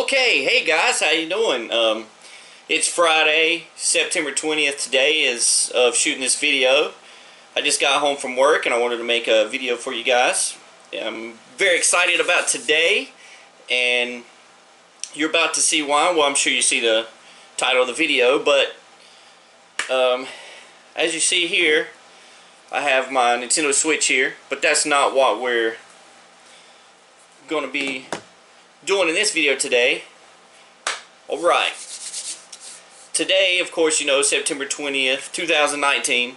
Okay, hey guys, how you doing? It's Friday, September 20th. Today is of shooting this video. I just got home from work and I wanted to make a video for you guys. I'm very excited about today, and you're about to see why. Well, I'm sure you see the title of the video, but as you see here, I have my Nintendo Switch here, but that's not what we're going to be doing in this video today. Alright, today, of course, you know, September 20th, 2019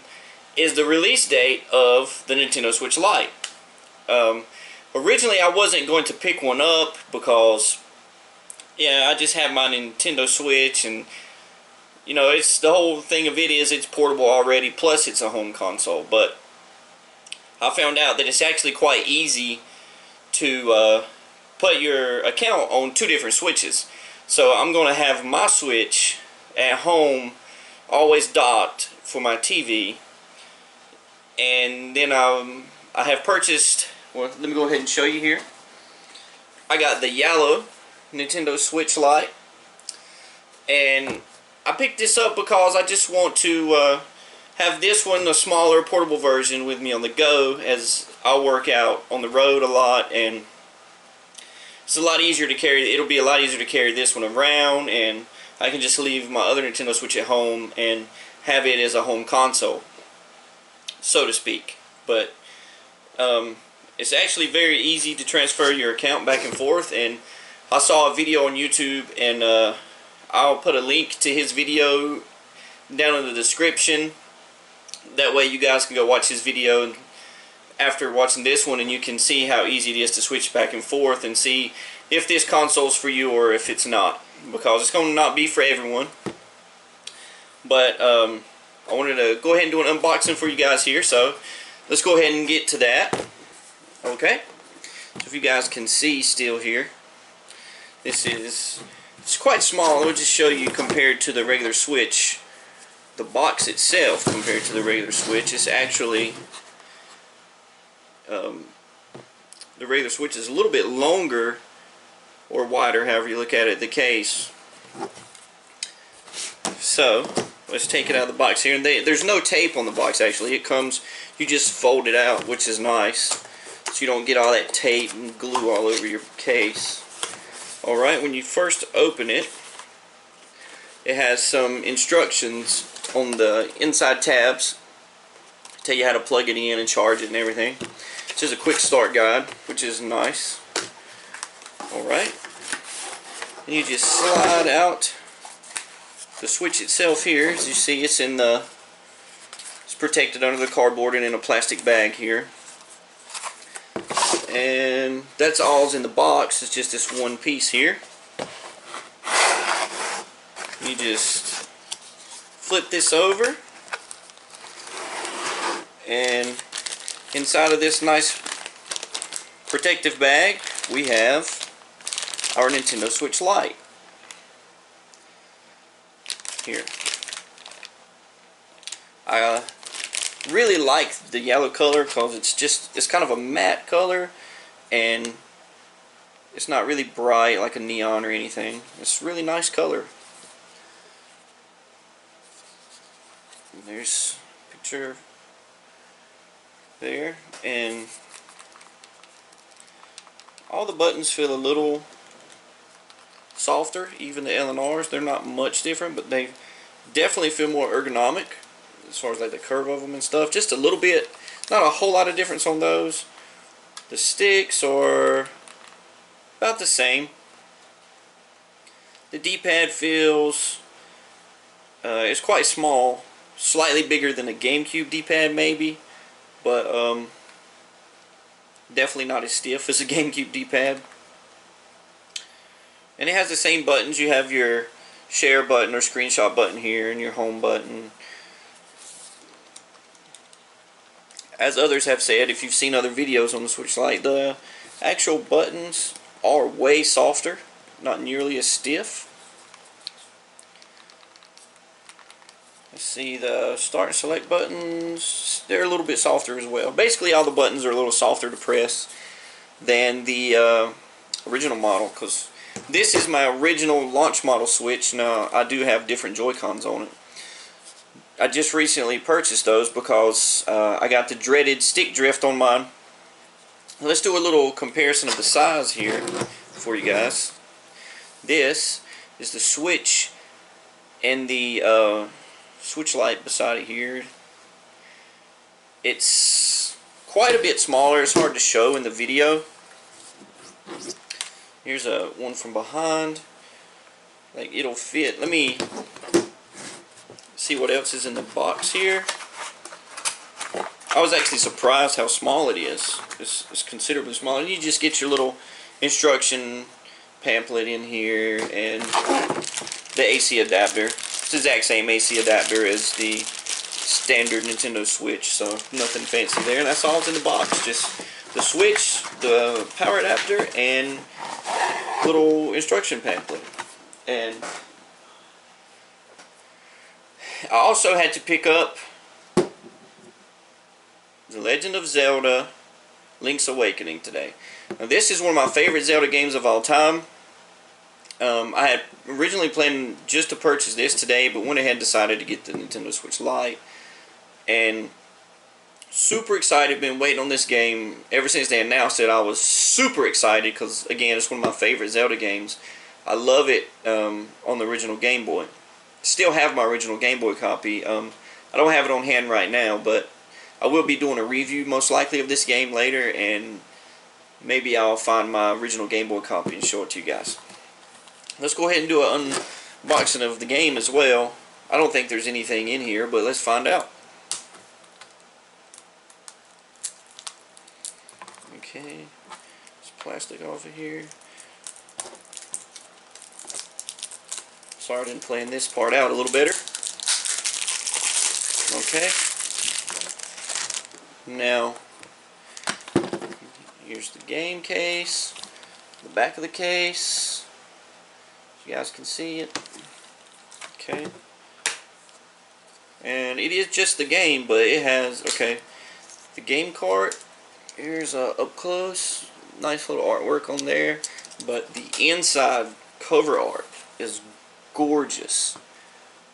is the release date of the Nintendo Switch Lite. Originally I wasn't going to pick one up because, yeah, I just have my Nintendo Switch, and you know, it's the whole thing of it is it's portable already, plus it's a home console. But I found out that it's actually quite easy to put your account on two different switches. So I'm going to have my Switch at home always docked for my TV, and then I have purchased, well, let me go ahead and show you here. I got the yellow Nintendo Switch Lite, and I picked this up because I just want to have this one, a smaller portable version, with me on the go, as I work out on the road a lot, and it's a lot easier to carry. It'll be a lot easier to carry this one around, and I can just leave my other Nintendo Switch at home and have it as a home console, so to speak. But it's actually very easy to transfer your account back and forth, and I saw a video on YouTube, and I'll put a link to his video down in the description. That way you guys can go watch his video after watching this one, and you can see how easy it is to switch back and forth and see if this console's for you or if it's not, because it's going to not be for everyone. But I wanted to go ahead and do an unboxing for you guys here, so let's go ahead and get to that. Okay, so if you guys can see still here, it's quite small. Let me just show you compared to the regular Switch. The box itself compared to the regular Switch is actually the regular Switch is a little bit longer or wider, however you look at it, the case. So let's take it out of the box here, and there's no tape on the box. Actually, it comes, you just fold it out, which is nice, so you don't get all that tape and glue all over your case. Alright, when you first open it, it has some instructions on the inside tabs, tell you how to plug it in and charge it and everything. It's just a quick start guide, which is nice. Alright, and you just slide out the Switch itself here. As you see, it's protected under the cardboard and in a plastic bag here. And that's all's in the box. It's just this one piece here. You just flip this over, and inside of this nice protective bag we have our Nintendo Switch Lite here. I really like the yellow color because it's kind of a matte color, and it's not really bright like a neon or anything. It's a really nice color. And there's a picture there, and all the buttons feel a little softer. Even the L and R's, they're not much different, but they definitely feel more ergonomic as far as like the curve of them and stuff. Just a little bit, not a whole lot of difference on those. The sticks are about the same. The D-pad feels it's quite small, slightly bigger than a GameCube D-pad maybe, but definitely not as stiff as a GameCube D-pad. And it has the same buttons. You have your share button or screenshot button here, and your home button. As others have said, if you've seen other videos on the Switch Lite, the actual buttons are way softer, not nearly as stiff. Let's see, the start and select buttons, they're a little bit softer as well. Basically all the buttons are a little softer to press than the original model, because This is my original launch model Switch. Now, I do have different Joy-Cons on it. I just recently purchased those because I got the dreaded stick drift on mine. Let's do a little comparison of the size here for you guys. This is the Switch and the Switch Lite beside it here. It's quite a bit smaller. It's hard to show in the video. Here's one from behind. Like, it'll fit. Let me see what else is in the box here. I was actually surprised how small it is. It's considerably small. And you just get your little instruction pamphlet in here and the AC adapter. It's the exact same AC adapter as the standard Nintendo Switch, so nothing fancy there. And that's all that's in the box. Just the Switch, the power adapter, and little instruction pamphlet. And I also had to pick up The Legend of Zelda Link's Awakening today. Now, this is one of my favorite Zelda games of all time. I had originally planned just to purchase this today, but went ahead and decided to get the Nintendo Switch Lite. And super excited, been waiting on this game ever since they announced it. I was super excited because, again, it's one of my favorite Zelda games. I love it on the original Game Boy. Still have my original Game Boy copy. I don't have it on hand right now, but I will be doing a review most likely of this game later, and maybe I'll find my original Game Boy copy and show it to you guys. Let's go ahead and do an unboxing of the game as well. I don't think there's anything in here, but let's find out. Okay, there's plastic off of here. Sorry I didn't plan this part out a little better. Okay. Now, here's the game case, the back of the case, so you guys can see it. Okay. And it is just the game, but it has, okay, the game cart. Here's up close, nice little artwork on there, but the inside cover art is gorgeous. I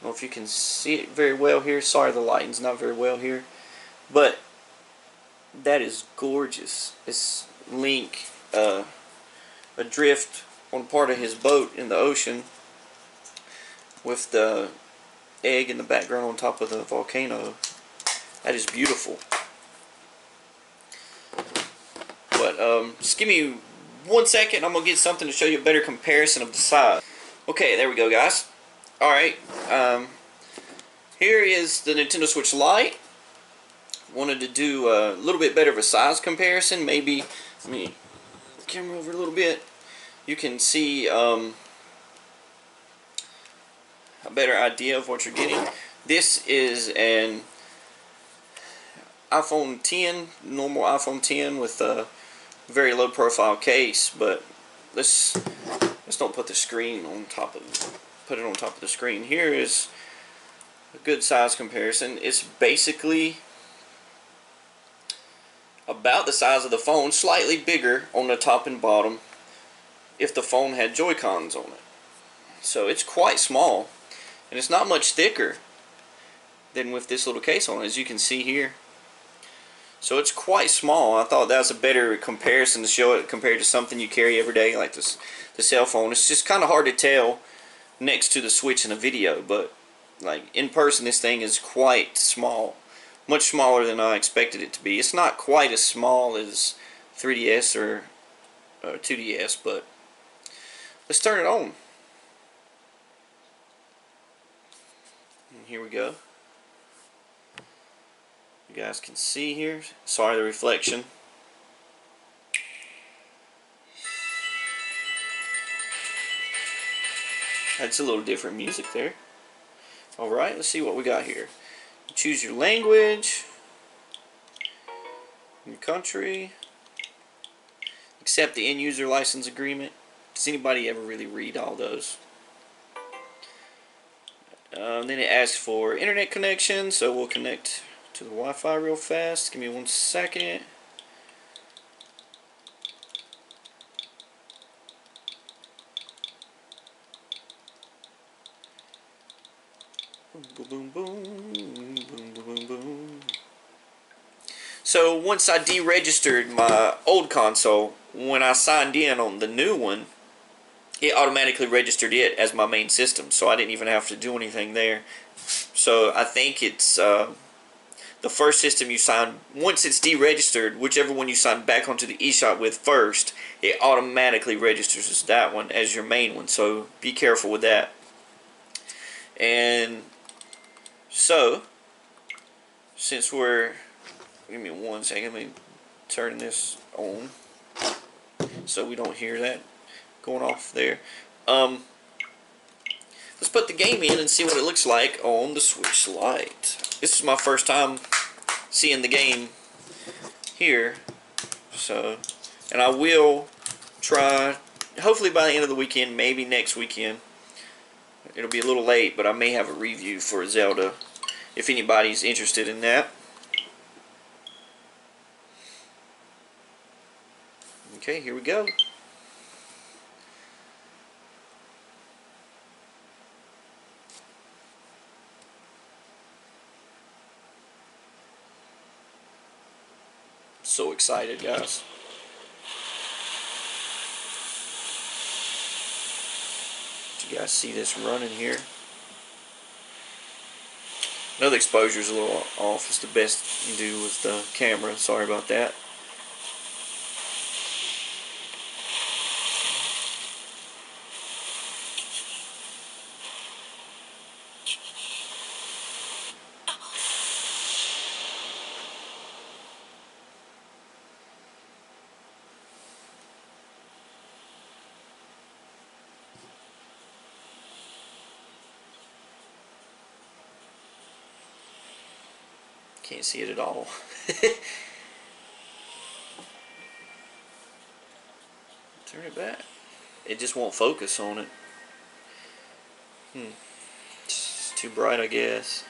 don't know if you can see it very well here. Sorry, the lighting's not very well here, but that is gorgeous. It's Link adrift on part of his boat in the ocean with the egg in the background on top of the volcano. That is beautiful. But just give me 1 second. I'm gonna get something to show you a better comparison of the size. Okay, there we go, guys. Alright, here is the Nintendo Switch Lite. Wanted to do a little bit better of a size comparison. Maybe, let me move the camera over a little bit. You can see a better idea of what you're getting. This is an iPhone 10, normal iPhone 10 with a very low profile case, but let's don't put the screen on top of put it on top of the screen. Here is a good size comparison. It's basically about the size of the phone, slightly bigger on the top and bottom if the phone had Joy-Cons on it. So it's quite small, and it's not much thicker than with this little case on it, as you can see here. So it's quite small. I thought that was a better comparison to show it compared to something you carry every day like this, the cell phone. It's just kind of hard to tell next to the Switch in a video, but like in person this thing is quite small. Much smaller than I expected it to be. It's not quite as small as 3DS or 2DS, but let's turn it on. And here we go. You guys can see here. Sorry, the reflection. That's a little different music there. Alright, let's see what we got here. Choose your language, your country, accept the end user license agreement. Does anybody ever really read all those? Then it asks for internet connection, so we'll connect to the Wi-Fi real fast. Give me 1 second. Boom, boom, boom, boom, boom, boom. So once I deregistered my old console, when I signed in on the new one, it automatically registered it as my main system, so I didn't even have to do anything there. So I think it's the first system you sign, once it's deregistered, whichever one you sign back onto the eShop with first, it automatically registers as that one as your main one, so be careful with that. And so, since we're, give me 1 second, let me turn this on so we don't hear that going off there. Let's put the game in and see what it looks like on the Switch Lite. This is my first time seeing the game here, so, and I will try, hopefully by the end of the weekend, maybe next weekend. It'll be a little late, but I may have a review for Zelda if anybody's interested in that. Okay, here we go. So excited, guys. Did you guys see this running here? I know the exposure's a little off. It's the best you do with the camera. Sorry about that. Can't see it at all. Turn it back. It just won't focus on it. It's too bright, I guess.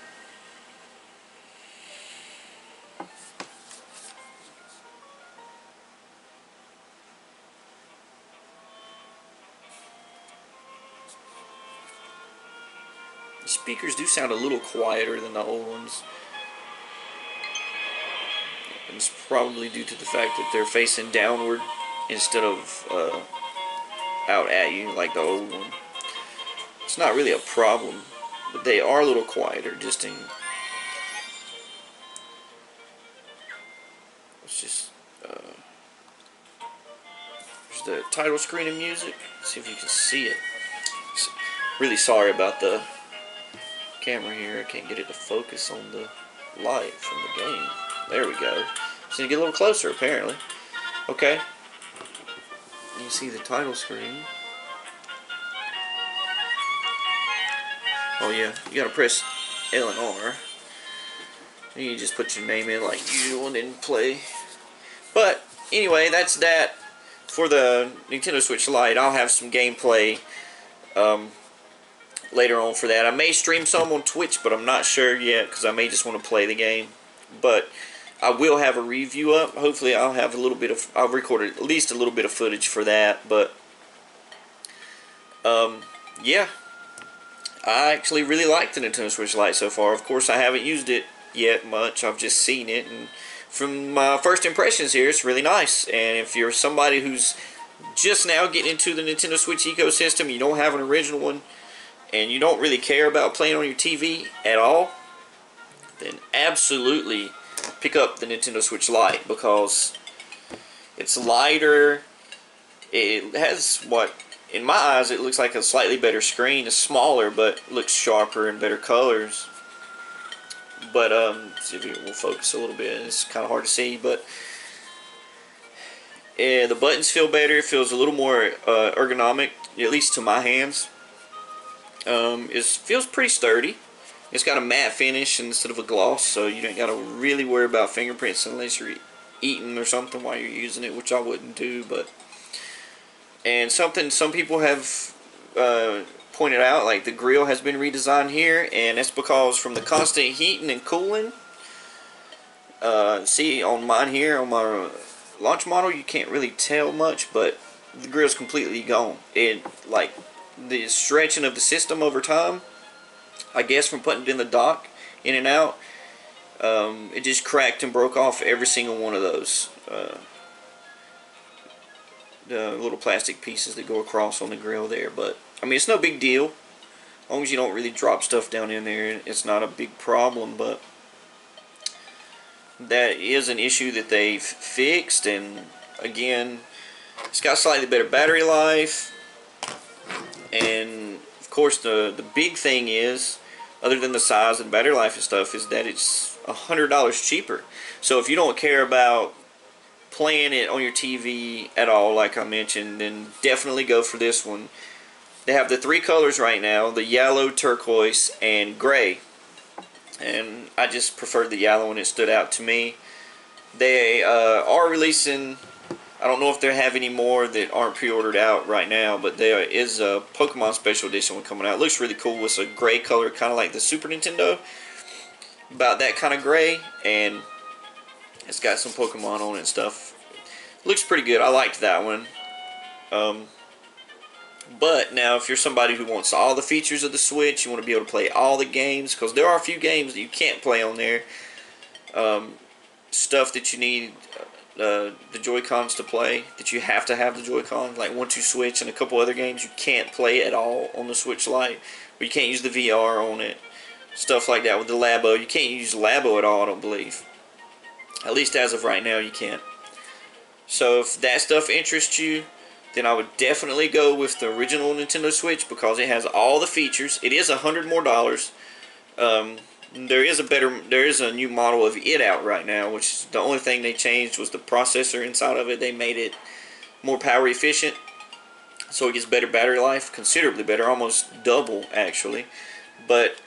The speakers do sound a little quieter than the old ones. And it's probably due to the fact that they're facing downward instead of out at you like the old one. It's not really a problem, but they are a little quieter. Just in, let's just there's the title screen of music. Let's see if you can see it. Really sorry about the camera here. I can't get it to focus on the light from the game. There we go. Just need to get a little closer, apparently. Okay. You see the title screen. Oh yeah, you gotta press L and R. You just put your name in like usual and then play. But anyway, that's that for the Nintendo Switch Lite. I'll have some gameplay later on for that. I may stream some on Twitch, but I'm not sure yet because I may just want to play the game. But I will have a review up. Hopefully I'll have a little bit of, I'll record at least a little bit of footage for that. But yeah, I actually really like the Nintendo Switch Lite so far. Of course I haven't used it yet much. I've just seen it, and from my first impressions here, it's really nice. And if you're somebody who's just now getting into the Nintendo Switch ecosystem, you don't have an original one, and you don't really care about playing on your TV at all, then absolutely pick up the Nintendo Switch Lite, because it's lighter. It has, what, in my eyes, it looks like a slightly better screen. It's smaller, but looks sharper and better colors. But see if it will focus a little bit. It's kind of hard to see, but the buttons feel better. It feels a little more ergonomic, at least to my hands. It feels pretty sturdy. It's got a matte finish instead of a gloss, so you don't got to really worry about fingerprints unless you're eating or something while you're using it, which I wouldn't do. But and something some people have pointed out, like the grill has been redesigned here, and that's because from the constant heating and cooling. See on mine here, on my launch model, you can't really tell much, but the grill's completely gone. It, like, the stretching of the system over time I guess from putting it in the dock, in and out. It just cracked and broke off every single one of those. The little plastic pieces that go across on the grill there. But, I mean, it's no big deal. As long as you don't really drop stuff down in there, it's not a big problem. But that is an issue that they've fixed. And, again, it's got slightly better battery life. And, of course, the big thing is, other than the size and battery life and stuff, is that it's $100 cheaper. So if you don't care about playing it on your TV at all, like I mentioned, then definitely go for this one. They have the 3 colors right now, the yellow, turquoise, and gray. And I just preferred the yellow one. It stood out to me. They are releasing, I don't know if they have any more that aren't pre-ordered out right now, but there is a Pokemon Special Edition one coming out. It looks really cool. It's a gray color, kind of like the Super Nintendo. About that kind of gray, and it's got some Pokemon on it and stuff. Looks pretty good. I liked that one. But now, if you're somebody who wants all the features of the Switch, you want to be able to play all the games, because there are a few games that you can't play on there. Stuff that you need the Joy-Cons to play, that you have to have the Joy-Cons, like 1-2 Switch and a couple other games you can't play at all on the Switch Lite, or you can't use the VR on it. Stuff like that with the Labo. You can't use Labo at all, I don't believe. At least as of right now, you can't. So if that stuff interests you, then I would definitely go with the original Nintendo Switch, because it has all the features. It is $100 more. There is a new model of it out right now, which the only thing they changed was the processor inside of it. They made it more power efficient, so it gets better battery life, considerably better, almost double actually. But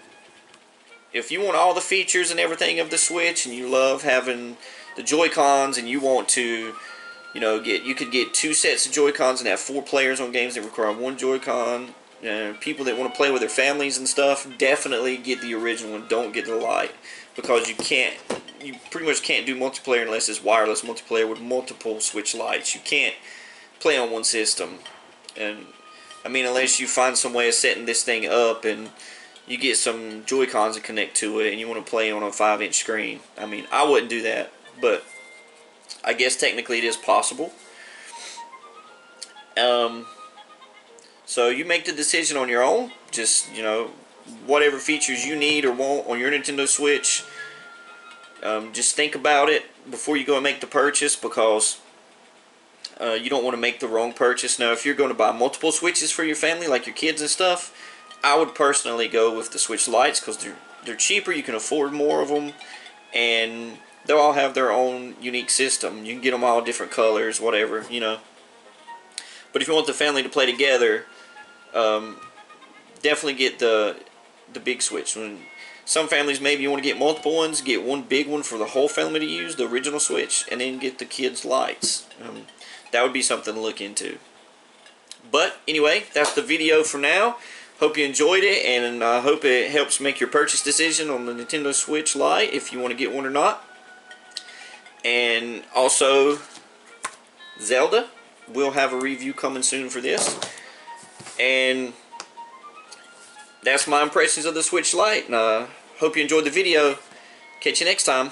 if you want all the features and everything of the Switch, and you love having the Joy-Cons, and you want to, you know, you could get 2 sets of Joy-Cons and have 4 players on games that require 1 Joy-Con. People that want to play with their families and stuff, definitely get the original one. Don't get the Lite, because you pretty much can't do multiplayer unless it's wireless multiplayer with multiple Switch Lites. You can't play on one system, and I mean, unless you find some way of setting this thing up and you get some Joy-Cons to connect to it and you want to play on a 5-inch screen. I mean, I wouldn't do that, but I guess technically it is possible. So you make the decision on your own. Just, you know, whatever features you need or want on your Nintendo Switch. Just think about it before you go and make the purchase, because you don't want to make the wrong purchase. Now, if you're going to buy multiple Switches for your family, like your kids and stuff, I would personally go with the Switch Lites, because they're cheaper, you can afford more of them, and they'll all have their own unique system. You can get them all different colors, whatever, you know. But if you want the family to play together, definitely get the big Switch. When some families, maybe you want to get multiple ones, get one big one for the whole family to use, the original Switch, and then get the kids' lights. That would be something to look into. But anyway, that's the video for now. Hope you enjoyed it, and I hope it helps make your purchase decision on the Nintendo Switch Lite, if you want to get one or not. And also, Zelda, we'll have a review coming soon for this. And that's my impressions of the Switch Lite. And hope you enjoyed the video. Catch you next time.